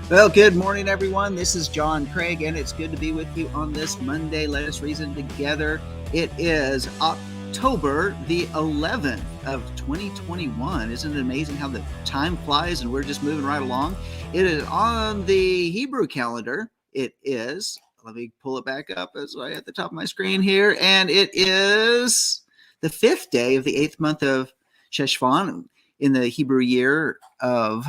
Well, good morning, everyone. This is John Craig, and it's good to be with you on this Monday. Let us reason together. It is October the 11th of 2021. Isn't it amazing how the time flies and we're just moving right along? It is on the Hebrew calendar. It is, let me pull it back up. It's right at the top of my screen here. And it is the 5th day of the 8th month of Sheshvan in the Hebrew year of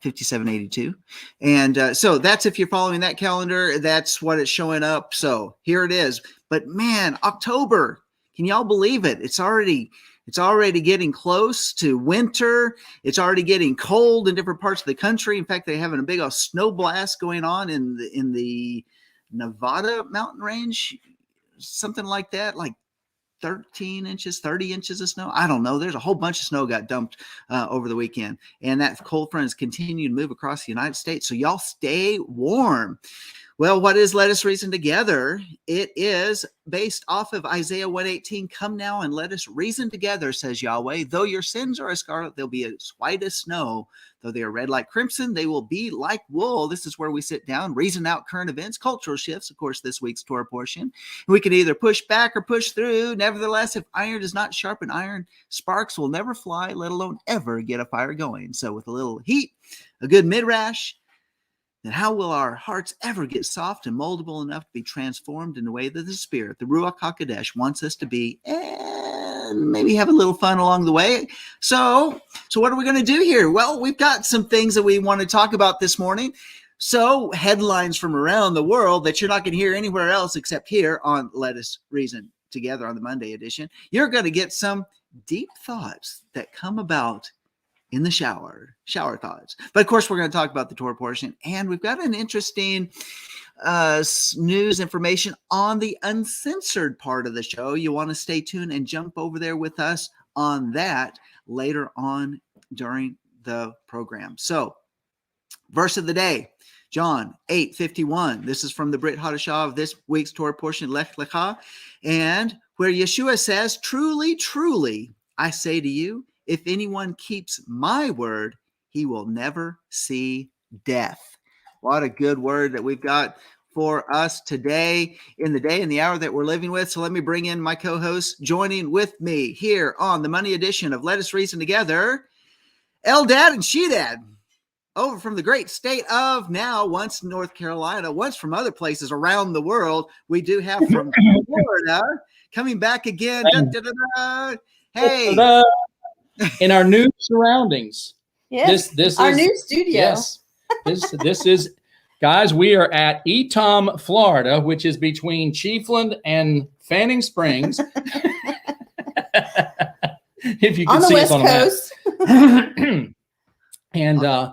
5782. And so that's, if you're following that calendar, that's what it's showing up. So here it is. But man, October, can y'all believe it? It's already getting close to winter. It's already getting cold in different parts of the country. In fact, they're having a big old snow blast going on in the Nevada mountain range, something like that, like 13 inches, 30 inches of snow. I don't know. There's a whole bunch of snow got dumped over the weekend. And that cold front has continued to move across the United States. So y'all stay warm. Well, what is Let Us Reason Together? It is based off of Isaiah 118. Come now and let us reason together, says Yahweh. Though your sins are as scarlet, they'll be as white as snow. Though they are red like crimson, they will be like wool. This is where we sit down, reason out current events, cultural shifts, of course, this week's Torah portion. We can either push back or push through. Nevertheless, if iron does not sharpen iron, sparks will never fly, let alone ever get a fire going. So with a little heat, a good midrash, then how will our hearts ever get soft and moldable enough to be transformed in the way that the Spirit, the Ruach HaKodesh, wants us to be, and maybe have a little fun along the way? So what are we going to do here? Well, we've got some things that we want to talk about this morning. So headlines from around the world that you're not going to hear anywhere else except here on Let Us Reason Together on the Monday edition. You're going to get some deep thoughts that come about in the shower thoughts. But of course, we're going to talk about the Torah portion, and we've got an interesting news information on the uncensored part of the show. You want to stay tuned and jump over there with us on that later on during the program. So, verse of the day, John 8:51. This is from the Brit Hadashah of this week's Torah portion, Lech Lecha, and where Yeshua says, "Truly, truly, I say to you, if anyone keeps my word, he will never see death." What a good word that we've got for us today in the day and the hour that we're living with. So let me bring in my co-host joining with me here on the Monday edition of Let Us Reason Together, Eldad and Shedad, over from the great state of now once North Carolina, once from other places around the world. We do have from Florida coming back again. Da, da, da, da. Hey. In our new surroundings. Yes, this our is new studio. Yes, this is, guys, we are at Etom, Florida, which is between Chiefland and Fanning Springs. If you can on the see West us on Coast. And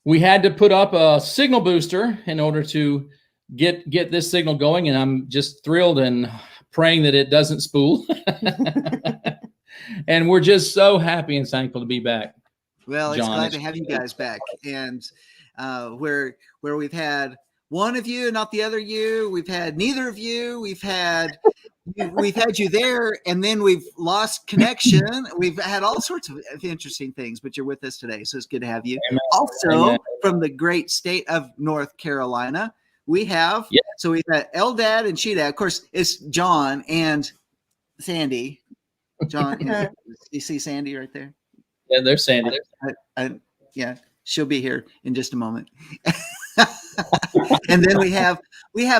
we had to put up a signal booster in order to get this signal going, and I'm just thrilled and praying that it doesn't spool. And we're just so happy and thankful to be back. Well, it's John, glad to have you guys back. And where we've had one of you, not the other you, we've had neither of you, we've had you there, and then we've lost connection. We've had all sorts of interesting things, but you're with us today, so it's good to have you. Amen. Also, Amen. from the great state of North Carolina, we have, so we've got Eldad and Shedad. Of course, it's John and Sandy. John, you see Sandy right there? Yeah, there's Sandy. Yeah, she'll be here in just a moment. And then we have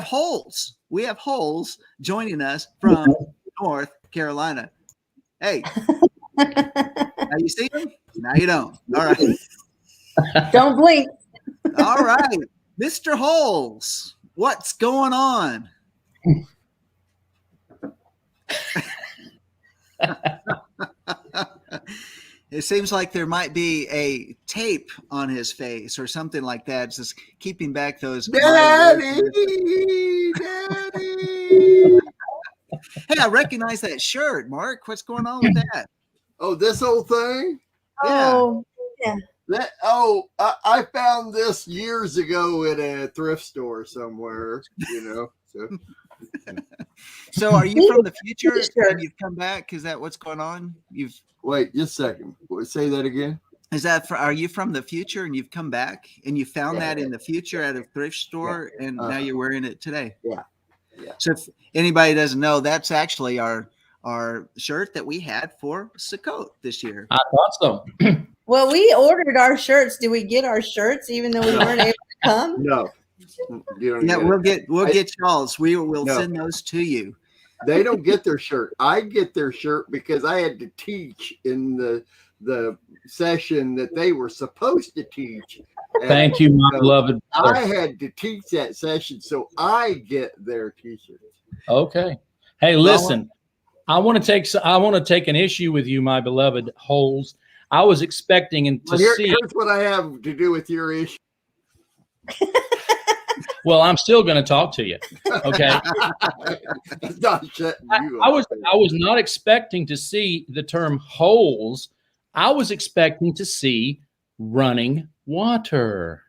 Holes. We have Holes joining us from North Carolina. Hey, now you see him? Now you don't. All right. Don't blink. All right, Mr. Holes, what's going on? It seems like there might be a tape on his face or something like that, just keeping back those. Daddy. Hey, I recognize that shirt, Mark. What's going on with that? Oh, this old thing? Oh, yeah. I found this years ago at a thrift store somewhere, So are you from the future and you've come back? Is that what's going on? Wait just a second. Say that again. Is that are you from the future and you've come back and you found that in the future at a thrift store and now you're wearing it today? Yeah. So if anybody doesn't know, that's actually our shirt that we had for Sukkot this year. I thought so. Well, we ordered our shirts. Did we get our shirts even though we weren't able to come? No. You don't Yeah, we'll get y'all's. We'll send those to you. They don't get their shirt. I get their shirt because I had to teach in the session that they were supposed to teach. And Thank you, my beloved brother. I had to teach that session, so I get their t-shirts. Okay. Hey, listen. I want to take an issue with you, my beloved Holes. I was expecting to see. Here's what I have to do with your issue. Well, I'm still going to talk to you. Okay. It's not shutting you I up. was not expecting to see the term holes. I was expecting to see running water.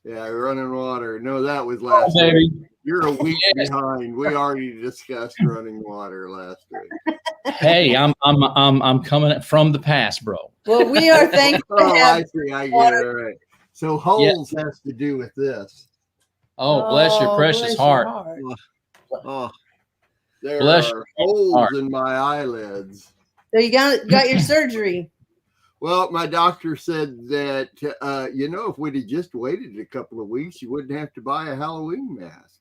Yeah, running water. No, that was last week. Baby. You're a week behind. We already discussed running water last week. Hey, I'm coming from the past, bro. Well, we are thankful to Oh, I have. see. I get it. All right. So holes has to do with this. Oh, bless your precious heart. Oh, There Bless are your holes heart. in my eyelids. So you got your surgery. Well, my doctor said that, if we'd have just waited a couple of weeks, you wouldn't have to buy a Halloween mask.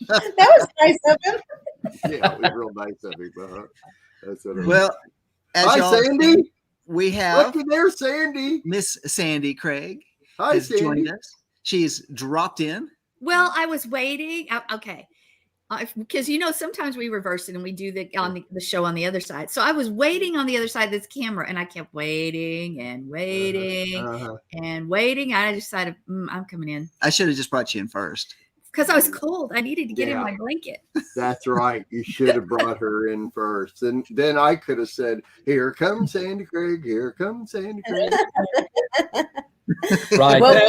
That was nice of him. Yeah, it was real nice of him. That's what it was. well, as Hi, y'all Sandy. we have Looky there, Sandy. Miss Sandy Craig Hi, has Sandy. joined us. She's dropped in. Well, I was waiting. Okay. Because sometimes we reverse it and we do the show on the other side. So I was waiting on the other side of this camera and I kept waiting and waiting and waiting. And I decided I'm coming in I should have just brought you in first. because I was cold. I needed to get in Yeah. my blanket. That's right. You should have brought her in first. And then I could have said, here comes Sandy Craig. Here comes Sandy Craig. Right. Well,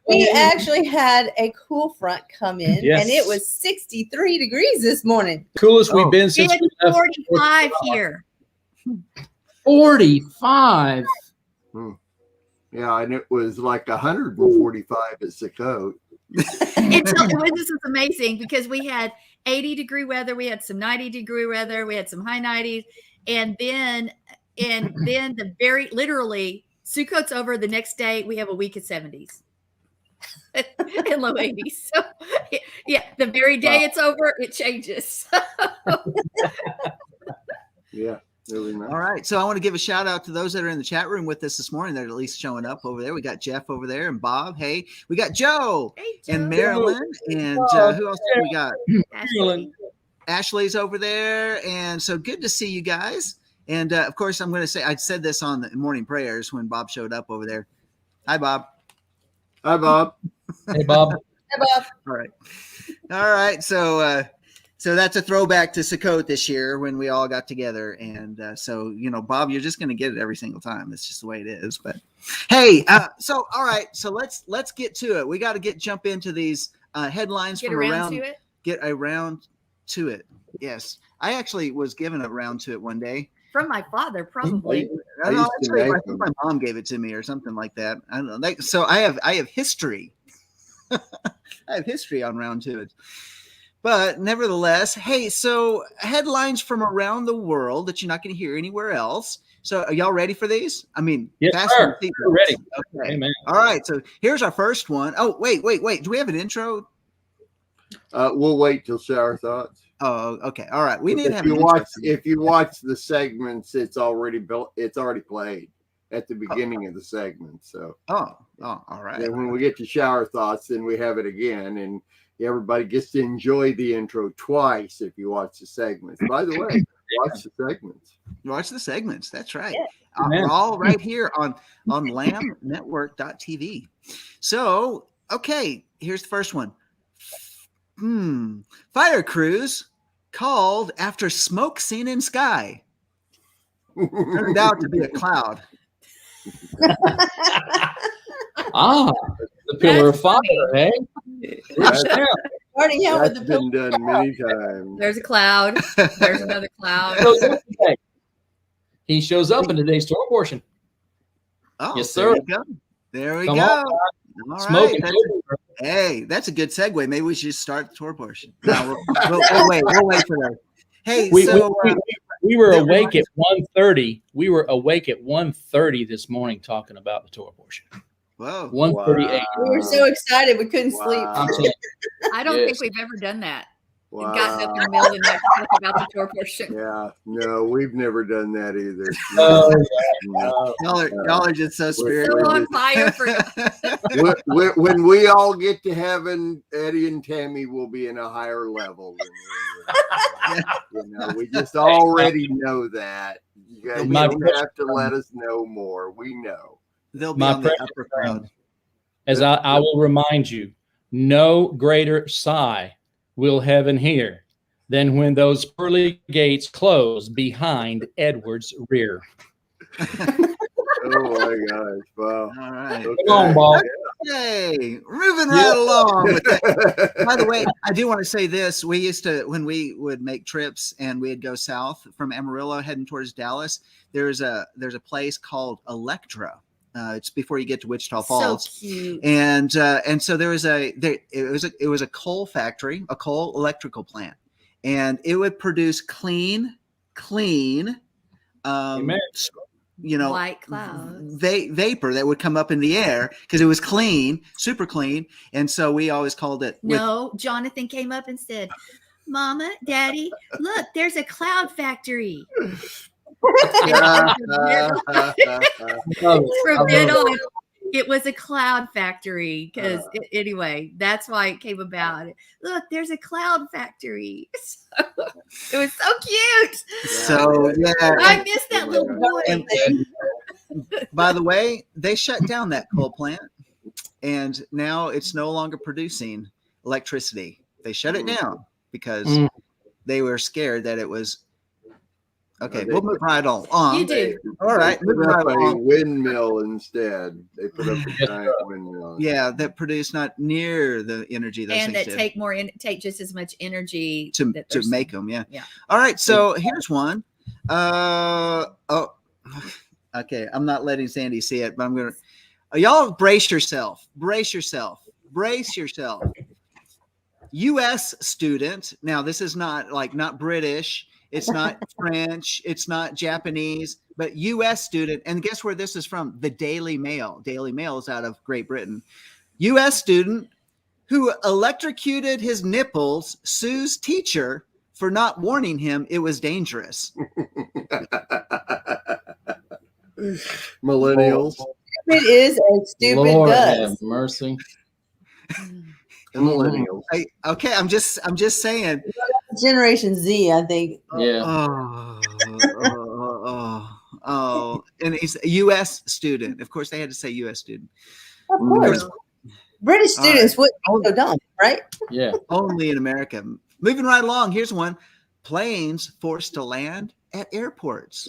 we actually had a cool front come in, Yes. and it was 63 degrees this morning. Coolest we've been since It's we left. 45 here. 45. Yeah, and it was like 145 at Sukkot. This is amazing because we had 80-degree weather. We had some 90-degree weather. We had some high 90s. And then the very literally Sukkot's over. The next day we have a week of 70s and low 80s. So yeah, the very day it's over, it changes. Yeah, really nice. All right. So I want to give a shout out to those that are in the chat room with us this morning that are at least showing up over there. We got Jeff over there and Bob. Hey, we got Joe Hey, and Joe. Marilyn. And who else do we got? Ashley. Ashley's over there. And so good to see you guys. And of course, I'm going to say, I said this on the morning prayers when Bob showed up over there. Hi, Bob. Hi, Bob. Hey, Bob. Hey, Bob. All right. All right. So that's a throwback to Sukkot this year when we all got together. And so, Bob, you're just going to get it every single time. It's just the way it is. But hey, all right. So let's get to it. We got to jump into these headlines Get from around to it. Get around to it. Yes. I actually was given a round to it one day. From my father, probably. I don't know, used to actually, I make think them. my mom gave it to me or something like that. I don't know. So I have history. I have history on round to it. But nevertheless, hey, so headlines from around the world that you're not going to hear anywhere else. So are y'all ready for these? I mean, Yes, fasten sir. your seatbelts. We're ready. Okay. Amen. All right. So here's our first one. Oh, wait. Do we have an intro? We'll wait till shower thoughts. Oh, okay. All right. We need to have If an you intro. watch, if you watch the segments, it's already built. It's already played at the beginning of the segment. So Oh, all right. and when we get to shower thoughts, then we have it again, and everybody gets to enjoy the intro twice if you watch the segments. By the way, watch the segments. Watch the segments. That's right. Yeah. Amen. We're all right here on lamnetwork.tv. So, okay, here's the first one. Fire crews called after smoke seen in sky. Turned out to be a cloud. The pillar of fire, eh? That's, Starting out with that's the been done many times. There's a cloud. There's another cloud. So, okay. he shows up in today's tour portion. Oh, Yes, there sir. you go. There we Come go. on, All right. Smoking. Hey, that's a good segue. Maybe we should start the tour portion. No, we'll wait. We'll wait for that. Hey, We were that awake at reminds- 1:30. We were awake at 1:30 this morning talking about the tour portion. whoa. 1:38. We were so excited we couldn't sleep. Wow. I'm saying, I don't Yes. think we've ever done that. Wow. Gotten up in the middle of the night to talk about the tour portion. Yeah, no, we've never done that either. oh, No. Y'all are just so So spiritual. on fire for When we all get to heaven, Eddie and Tammy will be in a higher level. We just already know that. You guys My don't precious have to let us know more. We know. They'll be My on the precious upper crowd. as I will remind you, no greater sigh will heaven hear than when those pearly gates close behind Edward's rear. Oh my gosh! Wow. All right. Okay. Come on, Bob. Yay. Moving right along with that. By the way, I do want to say this. We used to, when we would make trips and we'd go south from Amarillo heading towards Dallas, there's a place called Electra. It's before you get to Wichita so Falls. cute. And so it was a coal factory, a coal electrical plant, and it would produce clean, Amen. White clouds. vapor that would come up in the air because it was clean, super clean. And so we always called it. No, Jonathan came up and said, Mama, Daddy, look, there's a cloud factory. I love it. From then on, it was a cloud factory because anyway, that's why it came about. Look, there's a cloud factory. So, it was so cute. So yeah. I miss that little boy. And by the way, they shut down that coal plant, and now it's no longer producing electricity. They shut it down because they were scared that it was. Okay, we'll move right on. You do. All right, They moving put right up a along. windmill instead. They put up a giant windmill. Yeah, that produce not near the energy those And things that do. take just as much energy to that to there's- make them. Yeah. Yeah. All right. So here's one. Okay. I'm not letting Sandy see it, but I'm gonna. Y'all brace yourself. Brace yourself. Brace yourself. U.S. student. Now this is not British. It's not French. It's not Japanese. But U.S. student. And guess where this is from? The Daily Mail. Daily Mail is out of Great Britain. U.S. student who electrocuted his nipples sues teacher for not warning him it was dangerous. Millennials It is as stupid Lord does. have mercy. and millennials. I'm just saying. Generation Z, I think. Yeah. And he's a U.S. student. Of course, they had to say U.S. student. Of course. British All right. students wouldn't be so dumb, right? Yeah. Only in America. Moving right along. Here's one. Planes forced to land at airports.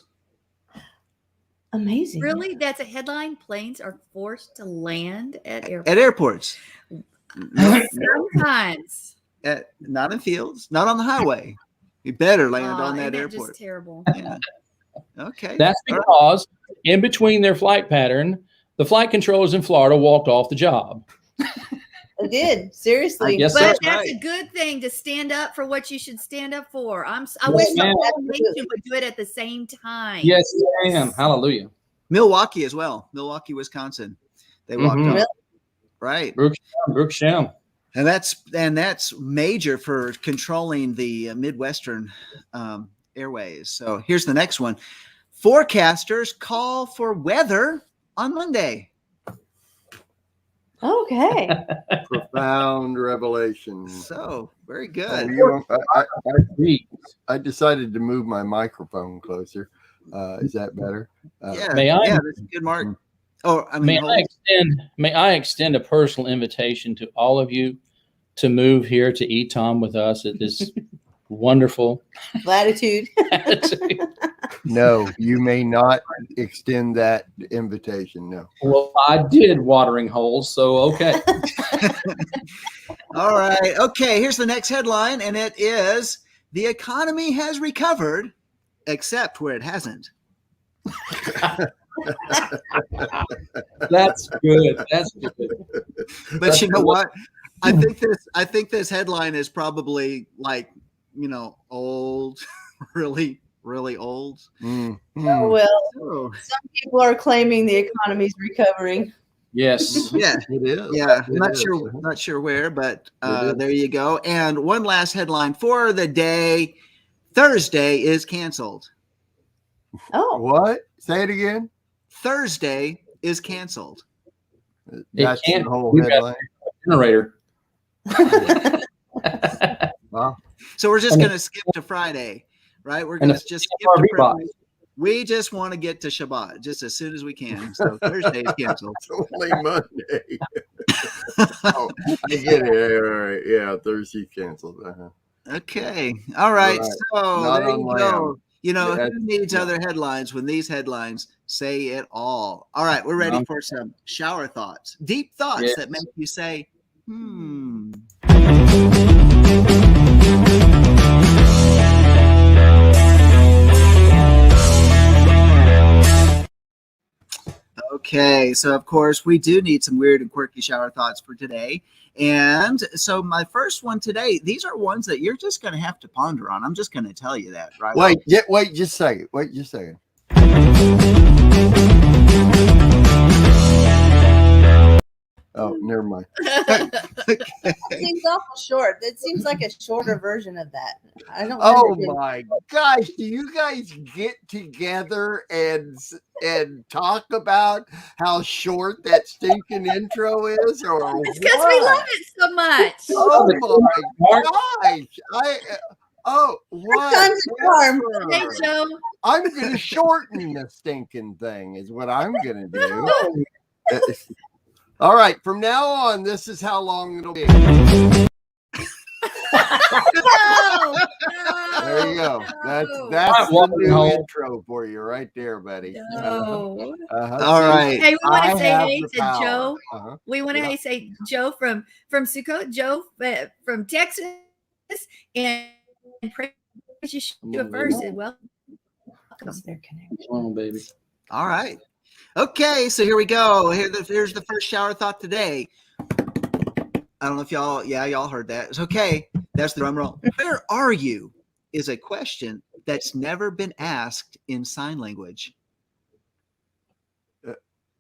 Amazing. Really? That's a headline. Planes are forced to land at airports. At airports. Sometimes. Not in fields. Not on the highway. You better land on that Isn't that airport. just terrible. Yeah. Okay. That's All right. because in between their flight pattern, the flight controllers in Florida walked off the job. I did. Seriously. I guess But That's that's right. a good thing to stand up for what you should stand up for. I Yes, wish the ma'am. whole nation would do it at the same time. Yes, ma'am. Hallelujah. Milwaukee as well. Milwaukee, Wisconsin. They walked Mhm. off. Right. Brooke Shem. And that's major for controlling the Midwestern airways. So here's the next one. Forecasters call for weather on Monday. Okay. Profound revelation. So very Oh, good. you know, Reed. I decided to move my microphone closer. Is that better? Yeah, May I- yeah, that's a good mark. Oh, I mean, May I extend a personal invitation to all of you to move here to Etom with us at this wonderful Latitude. attitude. No, you may not extend that invitation. No. Well, I did watering holes, so okay. all right. Okay, here's the next headline, and it is the economy has recovered, except where it hasn't. That's good. That's good. But you know what? I think this headline is probably like, old, really, really old. Oh, well, Oh, some people are claiming the economy's recovering. Yes. yeah. It is. Yeah, It not is. sure where, but is. there you go. And one last headline for the day: Thursday is canceled. Oh, What? Say it again. Thursday is canceled. That's the can't- whole we've got- headline. Generator. Wow. So we're just And going to skip to Friday, right? We're And going the to just skip our to Reebok. Friday. We just want to get to Shabbat just as soon as we can. So Thursday is canceled. It's only Monday. Oh, I get it. All right. Yeah, Thursday canceled. Okay. All right. Right. So Not there on you Lamb. go. Yeah, Who needs yeah. other headlines when these headlines say it all? All right. We're ready Um, for some shower thoughts, deep thoughts Yes. that make you say, hmm. Okay, so of course we do need some weird and quirky shower thoughts for today. And so my first one today, these are ones that you're just going to have to ponder on. I'm just going to tell you that, right? Wait just a second. Wait just a second. Oh, never mind. it seems awful short. It seems like a shorter version of that. I don't. Oh remember my gosh, do you guys get together and talk about how short that stinking intro is, or It's because we what? love it so much. Oh Mark, my gosh! What? Time's a charm. Hey, Joe. I'm gonna shorten the stinking thing. Is what I'm gonna do. All right, from now on, this is how long it'll be. No, There you go. That's no. the Walking new home. intro for you right there, buddy. No. All right. Hey, we want I to say have hey the to power. Joe. Uh-huh. We want to Yeah. say Joe from Sukkot, Joe from Texas, and praise you first and welcome. They're connected. oh, baby. All right. Okay, so here we go. Here's the first shower thought today. I don't know if y'all heard that. It's okay. That's the drum roll. Where are you is a question that's never been asked in sign language.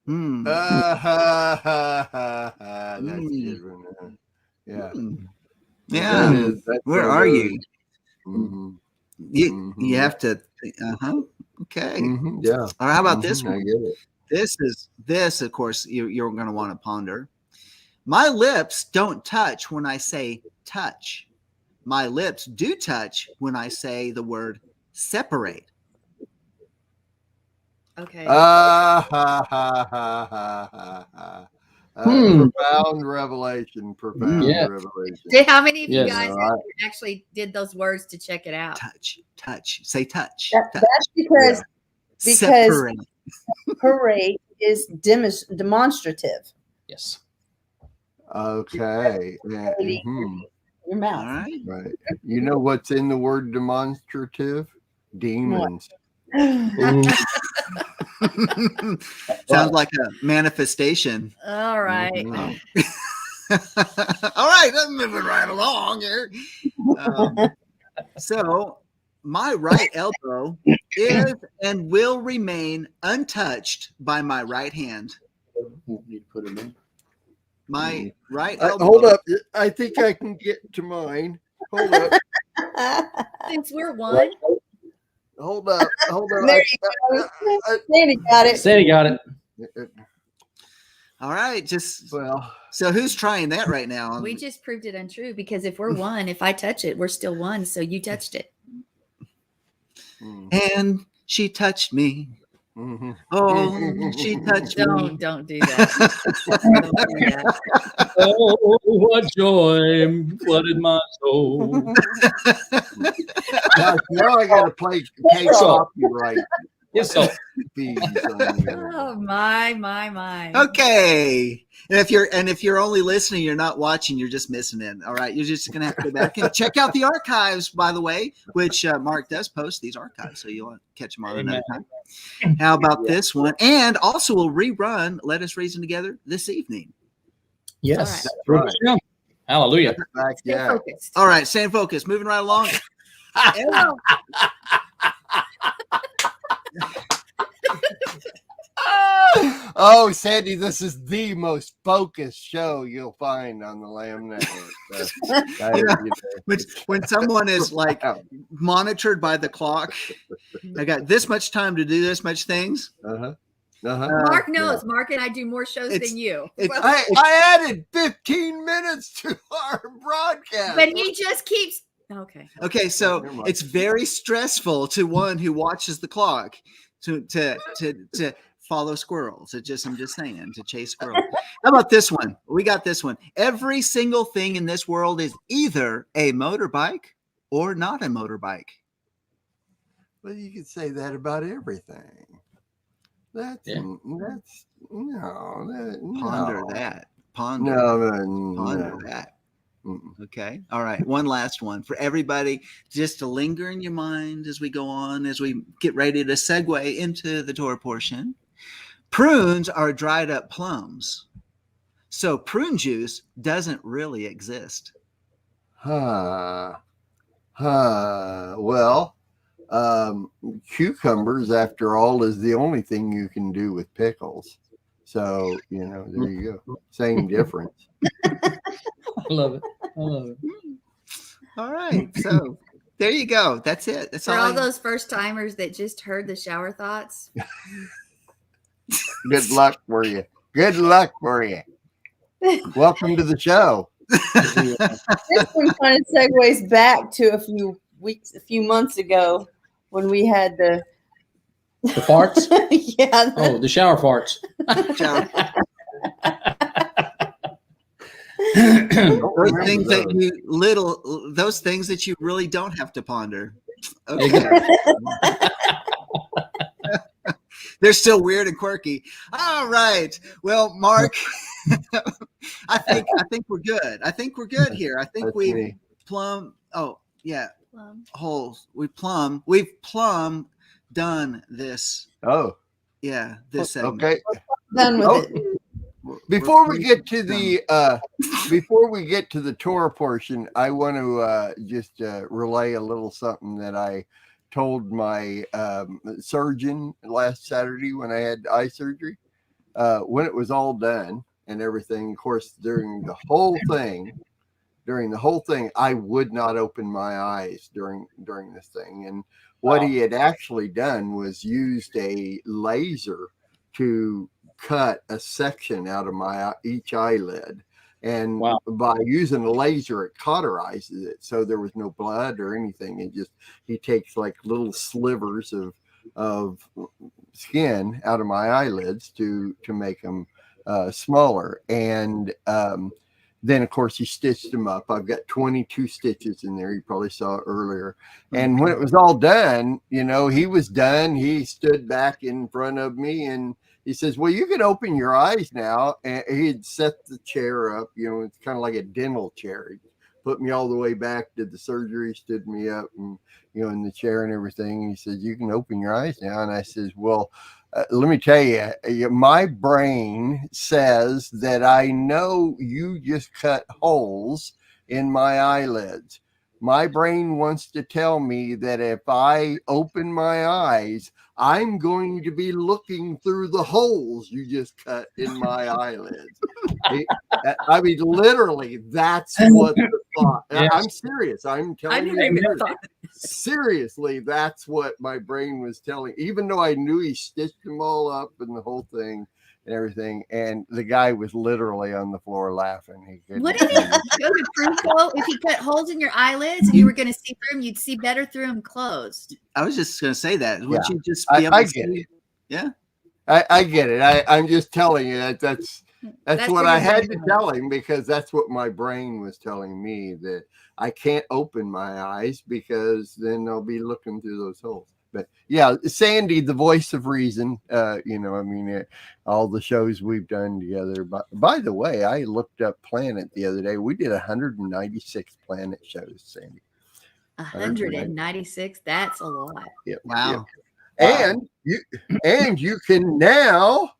Hmm. That's a good one. Yeah. Yeah. That's Where so are good. you? Mhm. You have to. Okay. Mhm. Yeah. All right. How about this Mhm, one? I get it. This of course you're going to want to ponder. My lips don't touch when I say touch. My lips do touch when I say the word separate. Okay. Profound revelation. Profound Yeah. revelation. How many of you Yes. guys All right. actually did those words to check it out? Touch. Say touch. That- touch. that's because Separate. parade is demonstrative. Yes. Okay. Yeah, mhm. Your All mouth. right. Right. You know what's in the word demonstrative? Demons. Sounds like a manifestation. All right. Mhm. All right, let's move it right along here. So, my right elbow is and will remain untouched by my right hand. Won't need to put it in. My right elbow. Hold up. I think I can get to mine. Hold up. Since we're one, Hold up. Hold up. There Sandy got it. Sandy got it. All right, just Well, so who's trying that right now? we just proved it untrue because if we're one, if I touch it, we're still one. So you touched it. And she touched me. mhm. Oh, she touched me. Don't do that. Don't do that. Oh, what joy flooded my soul. Gosh, now I got to pay So- copyright Yes, so Bees on your- Oh my. Okay. And if you're only listening, you're not watching, you're just missing it. All right. You're just gonna have to go back and check out the archives, by the way, which Mark does post these archives, so you'll catch them on another time. How about this one? And also we'll rerun Let Us Reason Together this evening. yes. All right. Right. Hallelujah. Back, Stay yeah. focused. All right, staying focused, moving right along. Oh, Sandy, this is the most focused show you'll find on the Lamb Network. When someone is like monitored by the clock, I got this much time to do this much things. Uh-huh. Uh-huh. Mark knows. Mark and I do more shows It's- than you. it's- I added 15 minutes to our broadcast. But he just keeps. Okay. Okay, so Never mind. it's very stressful to one who watches the clock to follow squirrels. I'm just saying, to chase squirrels. How about this one? We got this one. Every single thing in this world is either a motorbike or not a motorbike. Well, you could say that about everything. That's Yeah. no. Ponder that. Ponder. No. that. Mm-mm. Okay. All right. One last one for everybody, just to linger in your mind as we go on, as we get ready to segue into the tour portion. Prunes are dried up plums. So prune juice doesn't really exist. Well, cucumbers, after all, is the only thing you can do with pickles. So, there you go. Same difference. I love it. I love it. All right. So there you go. That's it. That's For all. all those first timers that just heard the shower thoughts, Good luck for you. Good luck for you. Welcome to the show. This one kind of segues back to a few months ago when we had the The farts? yeah. Oh, the shower farts. Those things that you really don't have to ponder. Okay. Exactly. They're still weird and quirky. All right. Well, Mark, I think we're good. I think we're good here. I think That's we've me. plumb. Oh yeah, plum. holes. We've plumb done this. Oh, Yeah, this segment. okay. Done with Oh. it. Before We're we get to pretty the tour portion, I want to just relay a little something that I told my surgeon last Saturday when I had eye surgery. When it was all done and everything, of course, during the whole thing, I would not open my eyes during this thing. And what he had actually done was used a laser to cut a section out of each eyelid, and Wow. by using a laser it cauterizes it, so there was no blood or anything. He takes like little slivers of skin out of my eyelids to make them smaller, and then of course he stitched them up. I've got 22 stitches in there. You probably saw it earlier. And when it was all done, he was done. He stood back in front of me and he says, "Well, you can open your eyes now." And he had set the chair up, it's kind of like a dental chair. He put me all the way back, did the surgery, stood me up, and in the chair and everything. And he said, "You can open your eyes now." And I says, "Well, let me tell you, my brain says that I know you just cut holes in my eyelids. My brain wants to tell me that if I open my eyes, I'm going to be looking through the holes you just cut in my eyelids." I mean, literally, that's what the thought. Yes. I'm serious. I'm I telling never you. even the truth. thought. Seriously, that's what my brain was telling. Even though I knew he stitched them all up and the whole thing and everything, and the guy was literally on the floor laughing. He couldn't Wouldn't it go to prove though if he cut holes in your eyelids and you were going to see through them, you'd see better through them closed. I was just going to say that. Would Yeah. you just be able I to get see? Yeah. I get it. I'm just telling you that's what where I your had brain to was. tell him, because that's what my brain was telling me, that I can't open my eyes because then I'll be looking through those holes. But yeah, Sandy, the voice of reason. All the shows we've done together. But by the way, I looked up Planet the other day. We did 196 Planet shows, Sandy. 196. That's a lot. Yeah, Wow. yeah. And you can now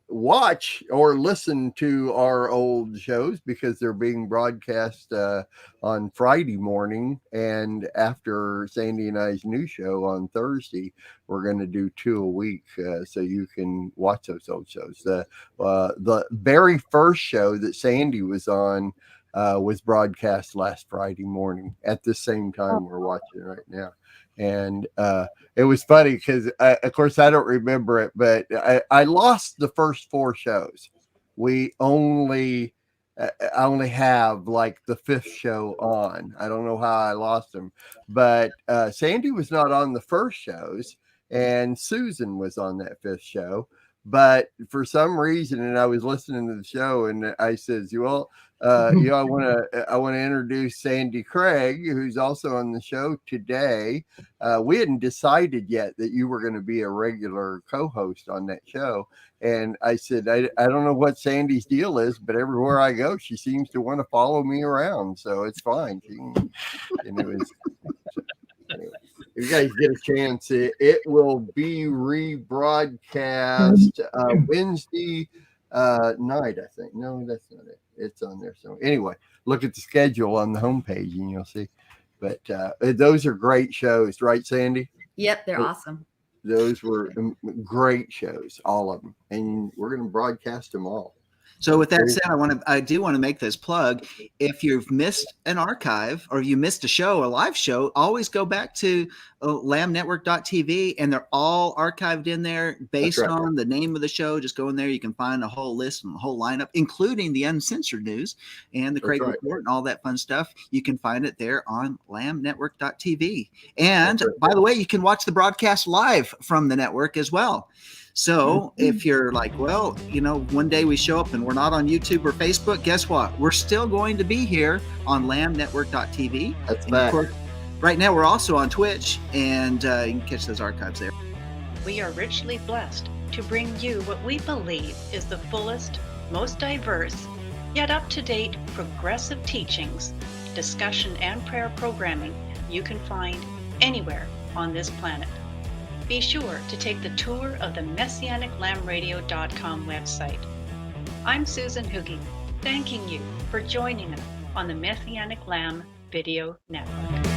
watch or listen to our old shows because they're being broadcast on Friday morning, and after Sandy and I's new show on Thursday, we're going to do 2 a week, so you can watch those old shows. The very first show that Sandy was on was broadcast last Friday morning at the same time we're watching right now. And it was funny because, of course, I don't remember it, but I lost the first 4 shows. I only have like the 5th show on. I don't know how I lost them, but Sandy was not on the first shows, and Susan was on that 5th show. But for some reason, and I was listening to the show, and I says, I want to introduce Sandy Craig, who's also on the show today. We hadn't decided yet that you were going to be a regular co-host on that show. And I said, I don't know what Sandy's deal is, but everywhere I go, she seems to want to follow me around. So it's fine. Anyway, if you guys get a chance, it will be rebroadcast Wednesday night, I think. No, that's not it. It's on there. So anyway, look at the schedule on the homepage and you'll see. But those are great shows, right, Sandy? Yep, they're awesome. Those were great shows, all of them. And we're going to broadcast them all. So with that said, I do want to make this plug. If you've missed an archive or you missed a show, a live show, always go back to lamnetwork.tv, and they're all archived in there based on the name of the show. Just go in there. You can find a whole list and a whole lineup, including the uncensored news and the Craig Report and all that fun stuff. You can find it there on lamnetwork.tv. And by the way, you can watch the broadcast live from the network as well. So if you're like, well, one day we show up and we're not on YouTube or Facebook, guess what? We're still going to be here on lamnetwork.tv. That's back. Right now, we're also on Twitch, and you can catch those archives there. We are richly blessed to bring you what we believe is the fullest, most diverse, yet up-to-date progressive teachings, discussion, and prayer programming you can find anywhere on this planet. Be sure to take the tour of the MessianicLambRadio.com website. I'm Susan Hoogie, thanking you for joining us on the Messianic Lamb Video Network.